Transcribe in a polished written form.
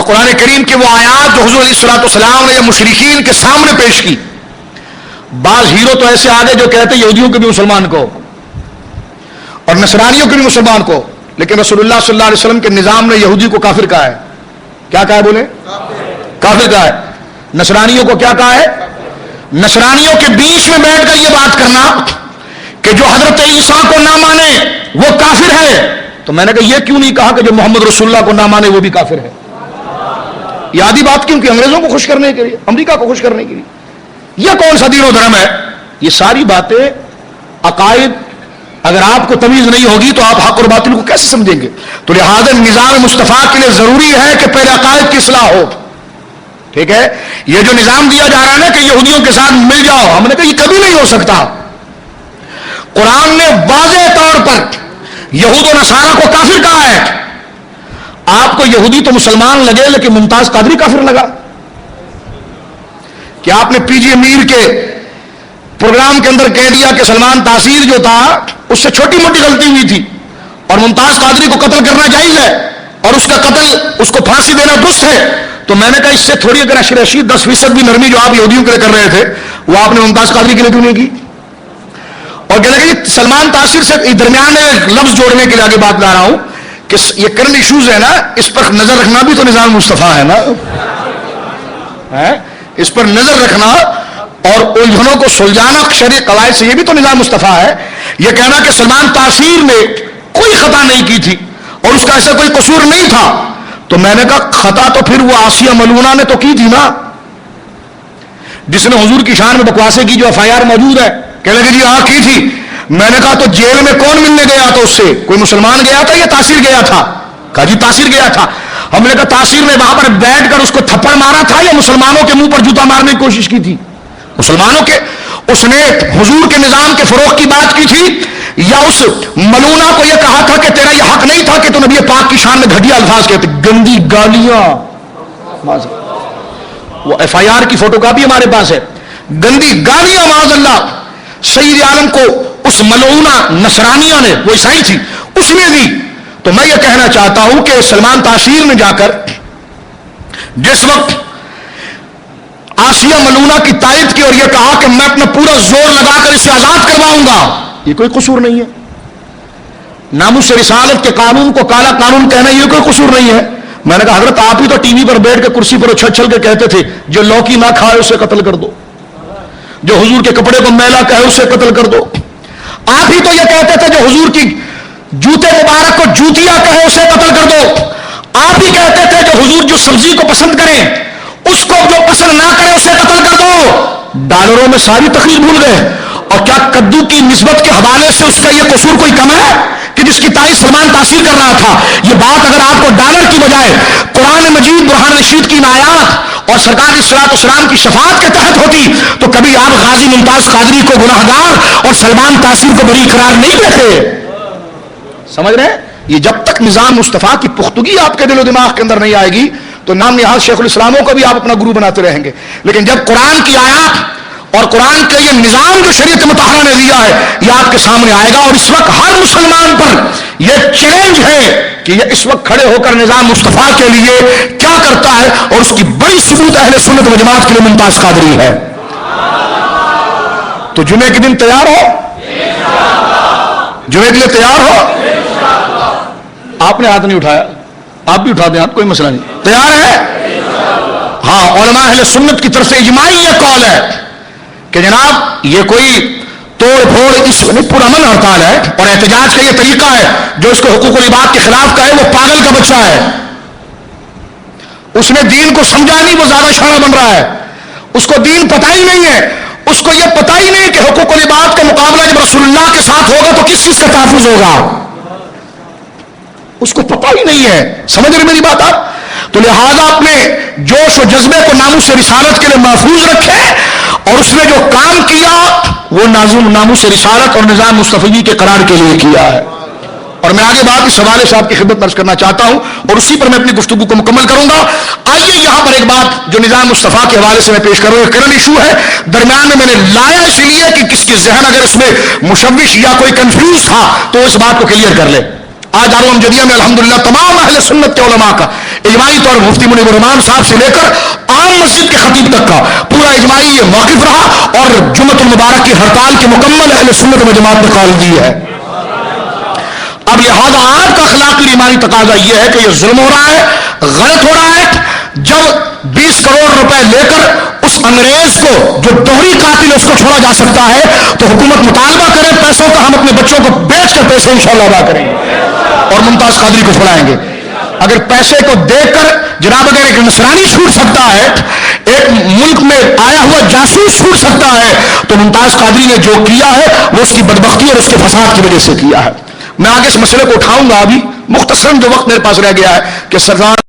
اور قرآن کریم کی وہ آیات جو حضور علیہ الصلوۃ والسلام نے مشرکین کے سامنے پیش کی. بعض ہیرو تو ایسے آگے جو کہتے یہودیوں کے بھی مسلمان کو اور نصرانیوں کے بھی مسلمان کو، لیکن رسول اللہ صلی اللہ علیہ وسلم کے نظام نے یہودی کو کافر کہا ہے. کیا کہا ہے بولے؟ کافر کہا ہے. نصرانیوں کو کیا کہا ہے؟ نصرانیوں کے بیچ میں بیٹھ کر یہ بات کرنا کہ جو حضرت عیسیٰ کو نہ مانے وہ کافر ہے، تو میں نے کہا یہ کیوں نہیں کہا کہ جو محمد رسول اللہ کو نہ مانے وہ بھی کافر ہے؟ یہ آدھی بات کیوں کہ انگریزوں کو خوش کرنے کے لیے، امریکہ کو خوش کرنے کے لیے. یہ کون سا دین و دھرم ہے؟ یہ ساری باتیں عقائد اگر آپ کو تمیز نہیں ہوگی تو آپ حق اور باطل کو کیسے سمجھیں گے؟ تو لہذا نظام مصطفیٰ کے لیے ضروری ہے کہ پہلے عقائد کی اصلاح ہو. ٹھیک ہے؟ یہ جو نظام دیا جا رہا ہے نا کہ یہودیوں کے ساتھ مل جاؤ، ہم نے کہا یہ کبھی نہیں ہو سکتا. قرآن نے واضح طور پر یہود و نصارہ کو کافر کہا ہے. آپ کو یہودی تو مسلمان لگے لیکن ممتاز قادری کافر لگا. کہ آپ نے پی جی امیر کے پروگرام کے اندر کہہ دیا کہ سلمان تاثیر جو تھا اس سے چھوٹی موٹی غلطی ہوئی تھی اور ممتاز قادری کو قتل کرنا جائز ہے اور اس کا قتل، اس کو پھانسی دینا درست ہے. تو میں نے کہا اس سے تھوڑی اگر رشید 10% بھی نرمی جو آپ یہودیوں کے لیے کر رہے تھے وہ آپ نے ممتاز قادری کے لیے کیوں نہیں کی؟ اور کہنے لگے سلمان تاثیر سے درمیان میں لفظ جوڑنے کے لیے آگے بات لا رہا ہوں کہ یہ کرنٹ ایشوز ہے نا، اس پر نظر رکھنا بھی تو نظام مصطفیٰ ہے نا. اس پر نظر رکھنا اور الجھنوں کو سلجھانا شرعی قواعد سے، یہ بھی تو نظام مصطفیٰ ہے. یہ کہنا کہ سلمان تاثیر نے کوئی خطا نہیں کی تھی اور اس کا ایسا کوئی قصور نہیں تھا، تو میں نے کہا خطا تو پھر وہ آسیہ ملونہ نے تو کی تھی نا، جس نے حضور کی شان میں بکواسے کی، جو FIR موجود ہے. کہنے لگے جی ہاں کی تھی. میں نے کہا تو جیل میں کون ملنے گیا تھا اس سے؟ کوئی مسلمان گیا تھا یا تاثیر گیا تھا؟ کہا جی تاثیر گیا تھا. ہم نے کہا تاثیر نے وہاں پر بیٹھ کر اس کو تھپڑ مارا تھا یا مسلمانوں کے منہ پر جوتا مارنے کی کوشش کی تھی؟ مسلمانوں کے. اس نے حضور کے نظام کے فروغ کی بات کی تھی یا اس ملونہ کو یہ کہا تھا کہ تیرا یہ حق نہیں تھا کہ تو نبی پاک کی شان میں گھٹیا الفاظ کہتے؟ گندی گالیاں. وہ FIR کی فوٹو کاپی ہمارے پاس ہے. گندی گالیاں معاذ اللہ سید عالم کو اس ملعونہ نصرانیہ نے، وہ عیسائی تھی، اس نے دی. تو میں یہ کہنا چاہتا ہوں کہ سلمان تاثیر نے جا کر جس وقت آسیہ ملونہ کی تائید کی اور یہ کہا کہ میں اپنا پورا زور لگا کر اسے آزاد کرواؤں گا، یہ کوئی قصور نہیں ہے. ناموس رسالت کے قانون کو کالا قانون کہنا یہ کوئی قصور نہیں ہے. میں نے کہا حضرت آپ ہی تو ٹی وی پر بیٹھ کے کرسی پر اچھل کے کہتے تھے جو لوکی نہ کھائے اسے قتل کر دو، جو حضور کے کپڑے کو میلا کہے اسے قتل کر دو. آپ ہی تو یہ کہتے تھے جو حضور کی جوتے مبارک کو جوتیا کہے اسے قتل کر دو. آپ ہی کہتے تھے جو حضور جو سبزی کو پسند کریں اس کو جو پسند نہ کرے اسے قتل کر دو. ڈالروں میں ساری تقریر بھول گئے. اور کیا کدو کی نسبت کے حوالے سے اس کا یہ قصور کوئی کم ہے کہ جس کی تائید سلمان تاثیر کر رہا تھا؟ یہ بات اگر آپ کو ڈالر کی بجائے قرآن مجید برہان رشید کی آیات اور سرکار صلاۃ والسلام کی شفاعت کے تحت ہوتی تو کبھی آپ غازی ممتاز قادری کو گناہگار اور سلمان تاثیر کو بری قرار نہیں دیتے. سمجھ رہے ہیں؟ یہ جب تک نظام مصطفیٰ کی پختگی آپ کے دل و دماغ کے اندر نہیں آئے گی تو نام نہاد شیخ الاسلاموں کو بھی آپ اپنا گرو بناتے رہیں گے. لیکن جب قرآن کی آیات اور قرآن کا یہ نظام جو شریعت مطہرہ نے دیا ہے یہ آپ کے سامنے آئے گا. اور اس وقت ہر مسلمان پر یہ چیلنج ہے کہ یہ اس وقت کھڑے ہو کر نظام مصطفیٰ کے لیے کیا کرتا ہے، اور اس کی بڑی ثبوت اہل سنت و جماعت کے لیے ممتاز قادری ہے. تو جمعے کے دن تیار ہو، جمعے کے لیے تیار ہو. آپ نے ہاتھ نہیں اٹھایا، آپ بھی اٹھا دیں ہاتھ، کوئی مسئلہ نہیں. تیار ہے؟ ہاں. علماء اہل سنت کی طرف سے اجماعی یہ قول ہے کہ جناب یہ کوئی توڑ پھوڑ اس پرامن ہڑتال ہے اور احتجاج کا یہ طریقہ ہے جو اس کو حقوق العباد کے خلاف کا ہے وہ پاگل کا بچہ ہے. اس نے دین کو سمجھا نہیں، وہ زیادہ شانہ بن رہا ہے. اس کو دین پتہ ہی نہیں ہے، اس کو یہ پتہ ہی نہیں کہ حقوق العباد کا مقابلہ جب رسول اللہ کے ساتھ ہوگا تو کس چیز کا تحفظ ہوگا، اس کو پتہ ہی نہیں ہے. سمجھ رہے میری بات آپ؟ تو لہذا اپنے جوش و جذبے کو ناموس رسالت کے لیے محفوظ رکھے اور اس نے جو کام کیا وہ ناموس رسالت اور نظام مصطفی کے قرار کے لیے کیا ہے. اور میں آگے بات اس حوالے سے آپ کی خدمت درج کرنا چاہتا ہوں اور اسی پر میں اپنی گفتگو کو مکمل کروں گا. آئیے یہاں پر ایک بات جو نظام مصطفیٰ کے حوالے سے میں پیش کروں گا، کرنٹ ایشو ہے درمیان میں نے لایا اس لیے کہ کس کی ذہن اگر اس میں مشوش یا کوئی کنفیوز تھا تو اس بات کو کلیئر کر لے. آج دارالعلوم جدیہ میں الحمدللہ تمام اہل سنت کے علماء کا اجماعی طور پر مفتی منیر الرحمان صاحب سے لے کر عام مسجد کے خطیب تک کا پورا اجماعی یہ موقف رہا اور جمعۃ المبارک کی ہڑتال کی مکمل اہل سنت و جماعت نے قائل دی ہے۔ اب لہذا آپ کا اخلاقی ایمانی تقاضا یہ ہے کہ یہ ظلم ہو رہا ہے، غلط ہو رہا ہے۔ جب 20 کروڑ روپے لے کر اس انگریز کو جو دوہری قاتل ہے اس کو چھوڑا جا سکتا ہے تو حکومت مطالبہ کرے پیسوں کا، ہم اپنے بچوں کو بیچ کر پیسے انشاءاللہ ادا کریں گے اور ممتاز قادری کو چھوڑائیں گے۔ اگر پیسے کو دے کر جناب اگر ایک نصرانی چھوٹ سکتا ہے، ایک ملک میں آیا ہوا جاسوس چھوٹ سکتا ہے، تو ممتاز قادری نے جو کیا ہے وہ اس کی بدبختی اور اس کے فساد کی وجہ سے کیا ہے۔ میں آگے اس مسئلے کو اٹھاؤں گا، ابھی مختصراً جو وقت میرے پاس رہ گیا ہے کہ سردار